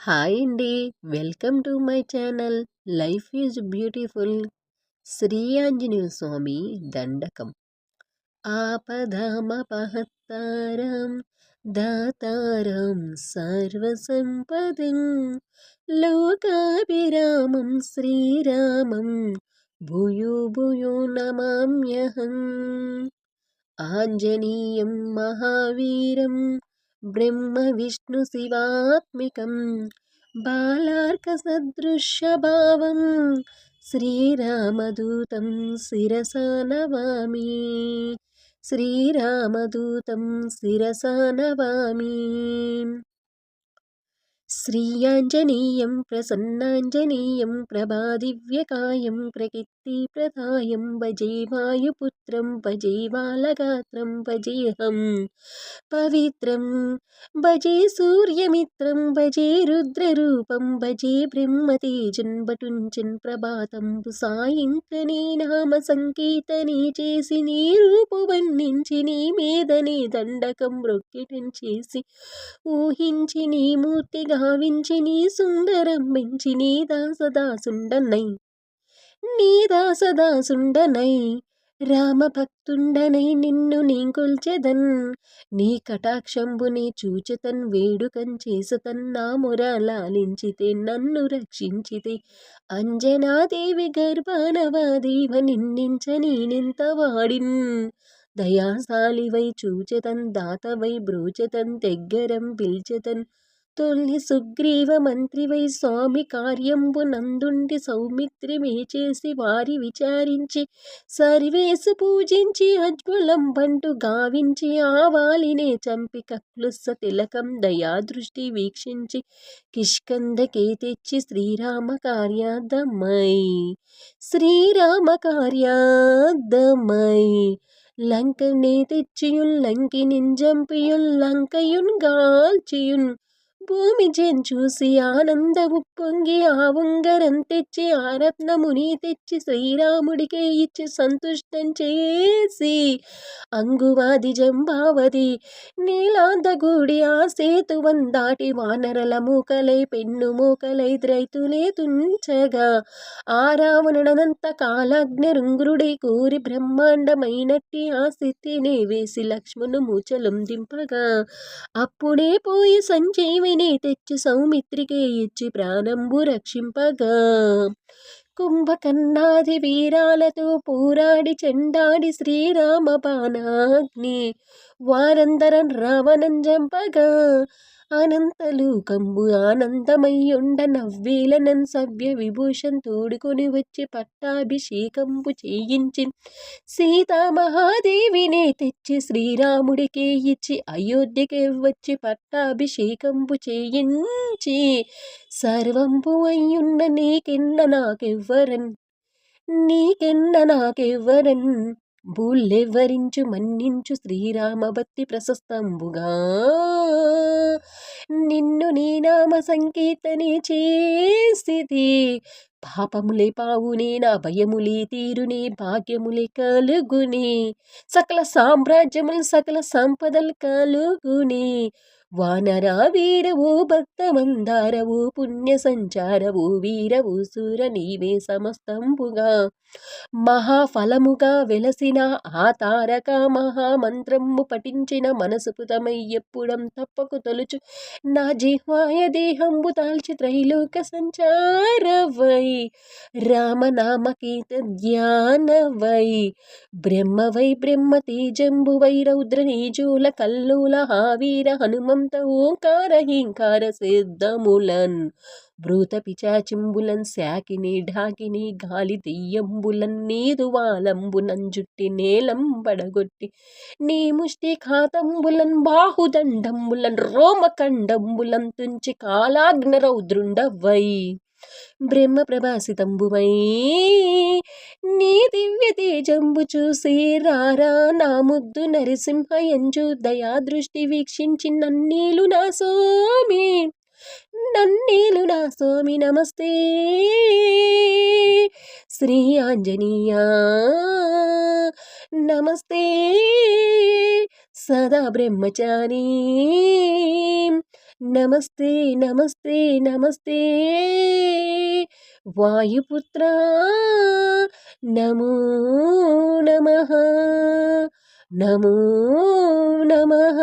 Hi అండి. Welcome to my channel. Life is beautiful. Shri Anjaneya Swami దండకం. ఆపదామపహత్తారం దాతారం సర్వసంపదం లోకాభిరామం శ్రీరామం భూయో భూయో నమామ్యహం. ఆంజనేయం మహావీరం బ్రహ్మ విష్ణు శివాత్మికం బాలార్కసదృశ్యభావం శ్రీరామదూతం శిరసా నమామి. శ్రీరామదూతం శిరసా నమామి. శ్రీయాంజనేయం ప్రసన్నాంజనేయం ప్రభాదివ్యకాయం ప్రకీర్తిప్రదాయం భజే వాయుపుత్రం భజే బాలగాత్రం భజేహం పవిత్రం భజే సూర్యమిత్రం భజే రుద్రరూపం భజే బ్రహ్మతేజన్ భటుంచన్ ప్రభాతంబు సాయంత్రనే నామ సంకీర్తనే చేసి నీ రూపు వర్ణించి నీ మీదనే దండకం రొక్కిటం చేసి ఊహించి నీ మూర్తి గావించి నీ సుందరం పెంచి నీ దాసదాసుండనై రామభక్తుండనై నిన్ను నీ కొల్చెదన్. నీ కటాక్షంబుని చూచెతన్ వేడుకం చేసతన్ నా మొర లాలించితే నన్ను రక్షించితే. అంజనాదేవి గర్భానవాదేవ నిన్నించ నేనెంత వాడిన్. దయాశాలివై చూచెతన్ దాతవై బ్రోచెతన్ దగ్గరం పిల్చెతన్. తొల్లి సుగ్రీవ మంత్రివై స్వామి కార్యంబు నందుండి సౌమిత్రిమే చేసి వారి విచారించి సర్వేసు పూజించి అజ్వలం బంటు గావించి ఆవాలినే చంపి కక్లుస్స తిలకం దయాదృష్టి వీక్షించి కిష్కందకే తెచ్చి శ్రీరామ కార్యార్థమై లంకనే తెచ్చియున్ లంకినిన్ జంపియున్ లంకయున్ గాల్చియున్ భూమి చూసి ఆనందము పొంగి ఆ ఉంగరం తెచ్చి ఆ రత్నముని తెచ్చి శ్రీరాముడికే ఇచ్చి సంతుష్టం చేసి అంగువాది జంబావది నీలాంతగూడి ఆ సేతువం దాటి వానరల మూకలై పెన్ను మూకలై రైతులే తుంచగా ఆ రావణుడనంత కాలాగ్నిరుంగురుడై కోరి బ్రహ్మాండమైనట్టి ఆ స్థితిని వేసి లక్ష్మణు మూచలం దింపగా అప్పుడే పోయి సంజీవిని తెచ్చి సౌమిత్రికే ఇచ్చి ప్రాణంబు రక్షింపగా కుంభకర్ణాది వీరాలతో పోరాడి చెండాడి శ్రీరామ బాణాగ్ని వారందరం రావణం జంపగా అనంతలోకంబు ఆనందమయ్యుండ నవ్వేలనన్ సవ్య విభూషణ్ తోడుకొని వచ్చి పట్టాభిషేకంబు చేయించి సీతామహాదేవినే తెచ్చి శ్రీరాముడికే ఇచ్చి అయోధ్యకే వచ్చి పట్టాభిషేకంబు చేయించి సర్వంబు అయ్యున్న నీకెన్న నాకెవ్వరన్ భూల్లెవ్వరించు మన్నించు శ్రీరామ భక్తి ప్రశస్తంబుగా నిన్ను నీ నామ సంకీర్తనే చేసితి. పాపములే పావునే నా భయములే తీరునే భాగ్యములే కలుగునే సకల సామ్రాజ్యములు సకల సంపదలు కలుగునే. వానరా వీరవు భక్త మందారవు పుణ్య సంచారవు వీరవు సూర నీవే సమస్తంబుగా మహాఫలముగా వెలసిన ఆ తారక మహామంత్రము పఠించిన మనసు పుతమై ఎప్పుడం తప్పకు తొలుచు నా జిహ్వాయ దేహంబు తాల్చి త్రైలోక సంచారవై రామనామకీత ధ్యానవై బ్రహ్మ తేజంబువై రౌద్ర నీజూల కల్లోల హావీర హనుమంత ఓంకార హీంకార సిద్ధములన్ భృత పిచాచింబులన్ శాకిని ఢాకిని గాలి దెయ్యంబులన్ నీదువాలంబునం జుట్టి నేలం పడగొట్టి నీ ముష్టి ఖాతంబులన్ బాహుదండంబులన్ రోమకండంబులం తుంచి కాలాగ్న రౌద్రుండవై బ్రహ్మ ప్రభాసితంబువై నీ దివ్య తేజంబు చూసి రారా నా ముద్దు నరసింహ ఎంజు దయాదృష్టి వీక్షించి నన్నీలు నా స్వామి నమస్తే. శ్రీ ఆంజనేయ నమస్తే. సదా బ్రహ్మచారి నమస్తే నమస్తే నమస్తే వాయుపుత్ర నమో నమః నమో నమః